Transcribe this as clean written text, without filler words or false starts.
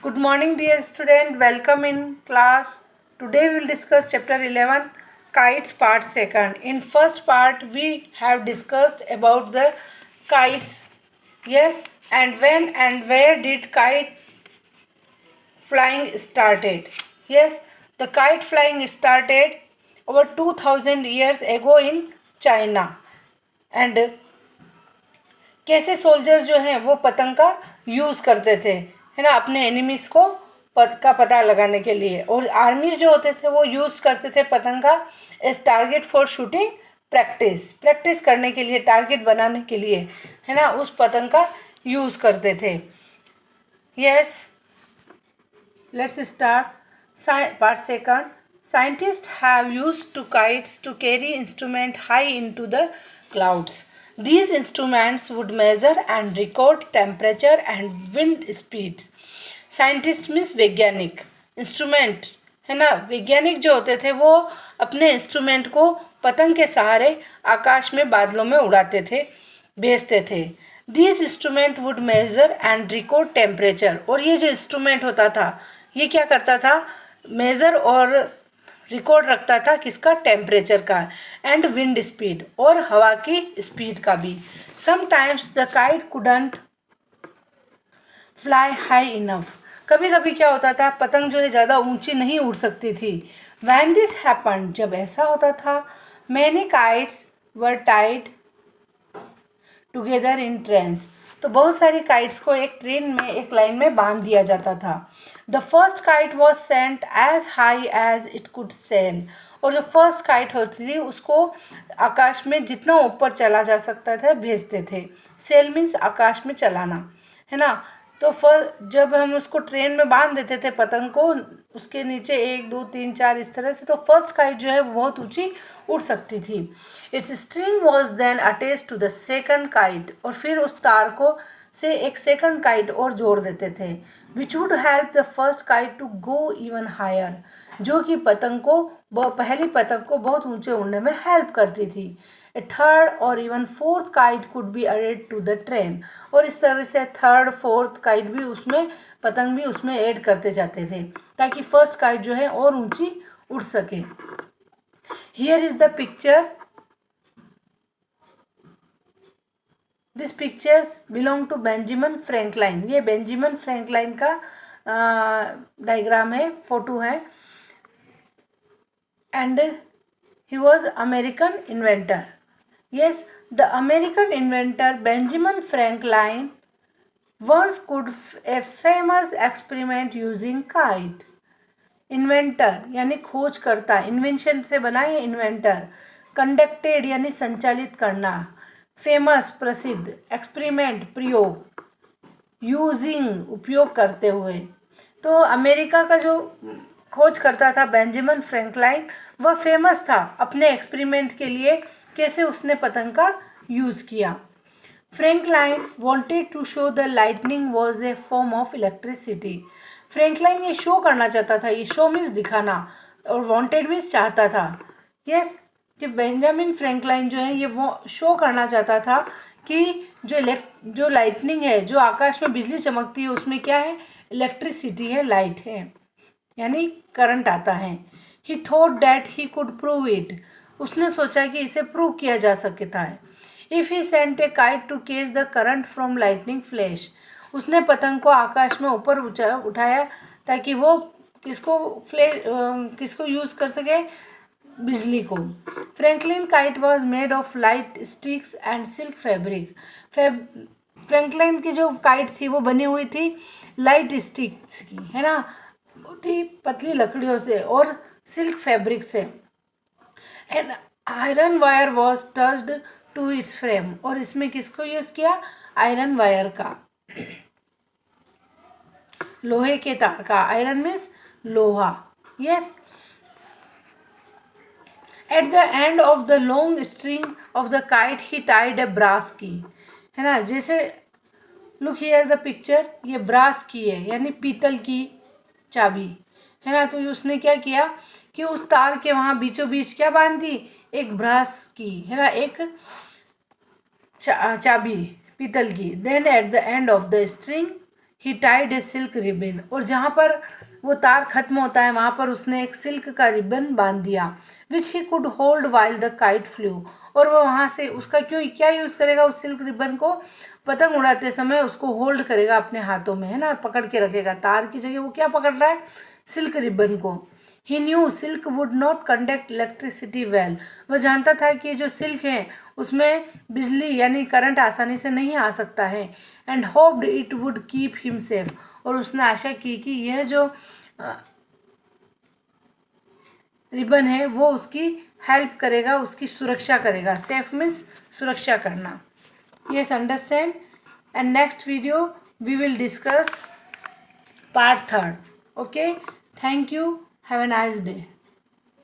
Good morning, dear student. Welcome in class. Today we will discuss chapter 11, kites part 2nd. In first part we have discussed about the kites. Yes, and when and where did kite flying started? Yes, the kite flying started over 2000 years ago in China. And कैसे soldier जो हैं वो पतंग का use करते थे, है ना, अपने एनिमीज़ को का पता लगाने के लिए। और आर्मीज जो होते थे वो यूज़ करते थे पतंग का as target for shooting, practice करने के लिए, टारगेट बनाने के लिए, है ना, उस पतंग का यूज़ करते थे। Yes, let's start part 2nd. Scientists have used two kites to carry instrument high into the clouds. These instruments would measure and record temperature and wind speed. Scientist means वैज्ञानिक, इंस्ट्रूमेंट, है ना, वैज्ञानिक जो होते थे वो अपने इंस्ट्रूमेंट को पतंग के सहारे आकाश में बादलों में उड़ाते थे, भेजते थे। This instrument would measure and record temperature, और ये जो इंस्ट्रूमेंट होता था ये क्या करता था, मेज़र और रिकॉर्ड रखता था किसका, टेम्परेचर का, एंड विंड स्पीड, और हवा की स्पीड का भी। Sometimes the kite couldn't fly high enough, कभी कभी क्या होता था, पतंग जो है ज़्यादा ऊंची नहीं उड़ सकती थी। वैन दिस हैपन्ड, जब ऐसा होता था, many kites were tied together in trains, तो बहुत सारी काइट्स को एक ट्रेन में, एक लाइन में बांध दिया जाता था। The first kite was sent as high as it could sail, और जो फर्स्ट काइट होती थी उसको आकाश में जितना ऊपर चला जा सकता था भेजते थे। सेल मीन्स आकाश में चलाना, है ना। तो जब हम उसको ट्रेन में बांध देते थे पतंग को, उसके नीचे 1 2 3 4 इस तरह से, तो फर्स्ट काइट जो है वो बहुत ऊंची उड़ सकती थी। Its string was then attach to the second kite, और फिर उस तार को से एक सेकंड काइट और जोड़ देते थे, which would help the first kite to go even higher, जो कि पतंग को, पहली पतंग को बहुत ऊंचे उड़ने में हेल्प करती थी। ए थर्ड और even fourth kite could be added to the train, और इस तरह से थर्ड फोर्थ काइट भी उसमें, पतंग भी उसमें ऐड करते जाते थे ताकि फर्स्ट काइट जो है और ऊंची उड़ सके। Here is the picture, this pictures belong to Benjamin Franklin, ये बेंजामिन फ्रैंकलिन का डायग्राम है, फोटो है। And he was American inventor. Yes, the American inventor Benjamin Franklin once could a famous experiment using kite. Inventor यानी खोजकर्ता, invention से बना है inventor. Conducted यानी संचालित करना, फेमस प्रसिद्ध, एक्सपेरिमेंट प्रयोग, यूजिंग उपयोग करते हुए। तो अमेरिका का जो खोज करता था बेंजामिन फ्रैंकलिन, वह फेमस था अपने एक्सपेरिमेंट के लिए, कैसे उसने पतंग का यूज़ किया। Franklin wanted to show the lightning was a form of electricity. Franklin ये शो करना चाहता था, ये शो मीन्स दिखाना, और वांटेड मीन्स चाहता था। यस, कि बेंजामिन फ्रैंकलिन जो है ये वो शो करना चाहता था कि जो लाइटनिंग है, जो आकाश में बिजली चमकती है, उसमें क्या है, इलेक्ट्रिसिटी है, लाइट है, यानी करंट आता है। He thought that he could prove it, उसने सोचा कि इसे प्रूव किया जा सकता है। If he sent a kite to catch the current from lightning flash, उसने पतंग को आकाश में ऊपर उठाया ताकि वो किसको यूज़ कर सके, बिजली को। Franklin kite was made of light sticks and silk fabric. Franklin की जो काइट थी वो बनी हुई थी लाइट स्टिक्स की, है ना, बहुत ही पतली लकड़ियों से और सिल्क फैब्रिक से। And iron wire was touched to its frame, और इसमें किसको यूज़ किया, आयरन वायर का, लोहे के तार का, आयरन मीन्स लोहा। Yes, at the end of the long string of the kite he tied a brass key, है ना, जैसे लुक हियर द पिक्चर, ये ब्रास की है यानी पीतल की चाबी, है ना। तो उसने क्या किया कि उस तार के वहाँ बीचों बीच क्या बांध दी, एक ब्रास की, है ना, एक चाबी पीतल की। Then at the end of the string he tied a silk ribbon, और जहाँ पर वो तार खत्म होता है वहाँ पर उसने एक सिल्क का रिबन बांध दिया। Which he could hold while the kite flew, और वो वहाँ से उसका क्या यूज़ करेगा, उस सिल्क रिबन को पतंग उड़ाते समय उसको होल्ड करेगा अपने हाथों में, है ना, पकड़ के रखेगा। तार की जगह वो क्या पकड़ रहा है, सिल्क रिबन को। He knew silk would not conduct electricity well, वह जानता था कि जो सिल्क है उसमें बिजली यानी करंट आसानी से नहीं आ सकता है। And hoped it would keep him safe, और उसने आशा की कि यह जो रिबन है वो उसकी हेल्प करेगा, उसकी सुरक्षा करेगा। सेफ मीन्स सुरक्षा करना। Yes, understand. And next video we will discuss part 3. Okay, thank you, have a nice day.